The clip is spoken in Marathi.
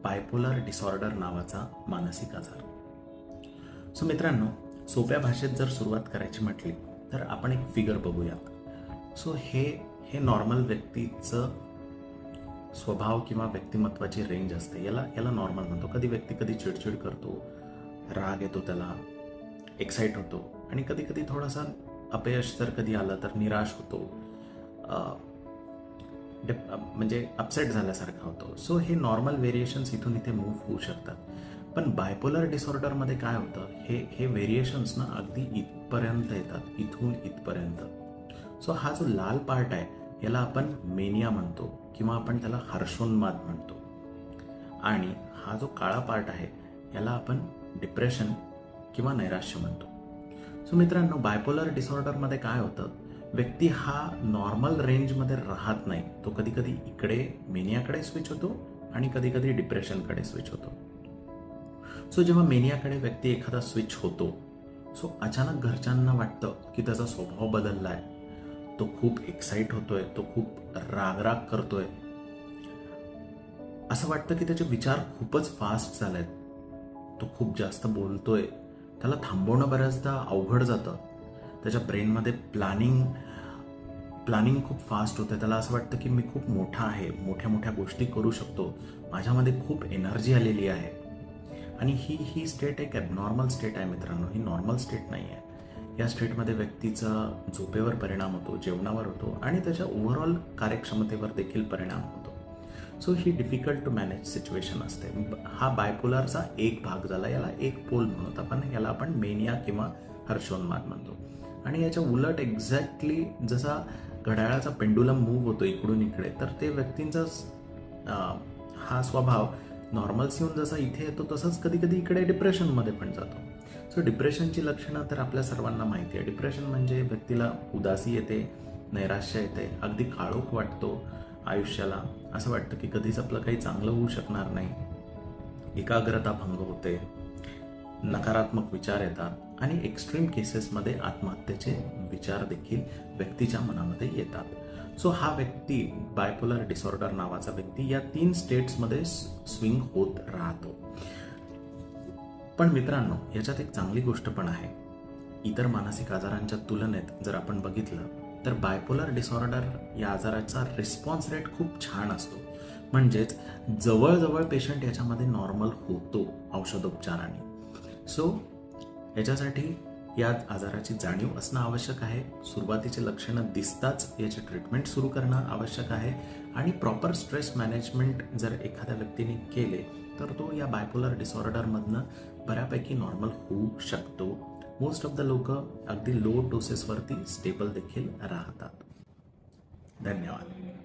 बायपोलर डिसऑर्डर नावाचा मानसिक आजार. सो मित्रांनो, सोप्या भाषेत जर सुरुवात करायची म्हटली तर आपण एक फिगर बघूयात. सो हे नॉर्मल व्यक्तीचं स्वभाव किंवा व्यक्तिमत्वाची रेंज असते. याला नॉर्मल म्हणतो. कधी व्यक्ती कधी चिडचिड करतो, राग येतो, त्याला एक्साइट होतो आणि कधी कधी थोडासा अपयश जर कधी आलं तर निराश होतो, म्हणजे अपसेट झाल्यासारखा होतो. सो हे नॉर्मल व्हेरिएशन्स इथून इथे मूव्ह होऊ शकतात. पण बायपोलर डिसऑर्डरमध्ये काय होतं, हे व्हेरिएशन्स ना अगदी इथपर्यंत येतात, इथून इथपर्यंत. सो हा जो लाल पार्ट आहे याला आपण मेनिया म्हणतो किंवा आपण त्याला हर्षोन्माद म्हणतो. आणि हा जो काळा पार्ट आहे याला आपण डिप्रेशन किंवा नैराश्य म्हणतो. सो मित्रांनो, बायपोलर डिसऑर्डरमध्ये काय होतं, व्यक्ती हा नॉर्मल रेंजमध्ये राहत नाही. तो कधी कधी इकडे मेनियाकडे स्विच होतो आणि कधी कधी डिप्रेशनकडे स्विच होतो. सो जेव्हा मेनियाकडे व्यक्ती एखादा स्विच होतो, सो अचानक घरच्यांना वाटतं की त्याचा स्वभाव बदललाय, तो खूप एक्साइट होतोय, तो खूप रागराग करतोय, असं वाटतं की त्याचे विचार खूपच फास्ट झालेत, तो खूप जास्त बोलतोय, त्याला थांबवणं बऱ्याचदा अवघड जातं. त्याच्या ब्रेनमध्ये प्लॅनिंग खूप फास्ट होते. त्याला असं वाटतं की मी खूप मोठा आहे, मोठ्या मोठ्या गोष्टी करू शकतो, माझ्यामध्ये खूप एनर्जी आलेली आहे. आणि ही स्टेट एक ॲबनॉर्मल स्टेट आहे मित्रांनो, ही नॉर्मल स्टेट नाही आहे. या स्टेटमध्ये व्यक्तीचा झोपेवर परिणाम होतो, जेवणावर होतो आणि त्याच्या ओव्हरऑल कार्यक्षमतेवर देखील परिणाम होतो. सो ही डिफिकल्ट टू मॅनेज सिच्युएशन असते. हा बायपोलरचा एक भाग झाला, याला एक पोल म्हणत आपण, याला आपण मेनिया किंवा हर्षोन्माद म्हणतो. आणि याच्या उलट एक्झॅक्टली जसा घड्याळाचा पेंडुलम मूव्ह होतो इकडून इकडे, तर ते व्यक्तींचा हा स्वभाव नॉर्मल्स येऊन जसा इथे येतो तसंच कधी कधी इकडे डिप्रेशनमध्ये पण जातो. सो डिप्रेशनची लक्षणं तर आपल्या सर्वांना माहिती आहे. डिप्रेशन म्हणजे व्यक्तीला उदासी येते, नैराश्य येते, अगदी काळोख वाटतो आयुष्याला, असं वाटतं की कधीच आपलं काही चांगलं होऊ शकणार नाही, एकाग्रता भंग होते, नकारात्मक विचार येतात आणि एक्स्ट्रीम केसेसमध्ये आत्महत्येचे विचार देखील व्यक्तीच्या मनामध्ये येतात. सो हा व्यक्ती, बायपोलर डिसऑर्डर नावाचा व्यक्ती, या 3 स्टेट्समध्ये स्विंग होत राहतो. पण मित्रांनो, याच्यात एक चांगली गोष्ट पण आहे. इतर मानसिक आजारांच्या तुलनेत जर आपण बघितलं तर बायपोलर डिसऑर्डर या आजाराचा रिस्पॉन्स रेट खूप छान असतो. म्हणजेच जवळजवळ पेशंट याच्यामध्ये नॉर्मल होतो औषधोपचाराने. सो याच्यासाठी या आजाराची जाणीव असणं आवश्यक आहे. सुरुवातीचे लक्षणं दिसताच याची ट्रीटमेंट सुरू करणं आवश्यक आहे. आणि प्रॉपर स्ट्रेस मॅनेजमेंट जर एखाद्या व्यक्तीने केले तर तो या बायपोलर डिसऑर्डरमधनं बऱ्यापैकी नॉर्मल होऊ शकतो. मोस्ट ऑफ द लोक अगदी लो डोसेसवरती स्टेबल देखील राहतात. धन्यवाद.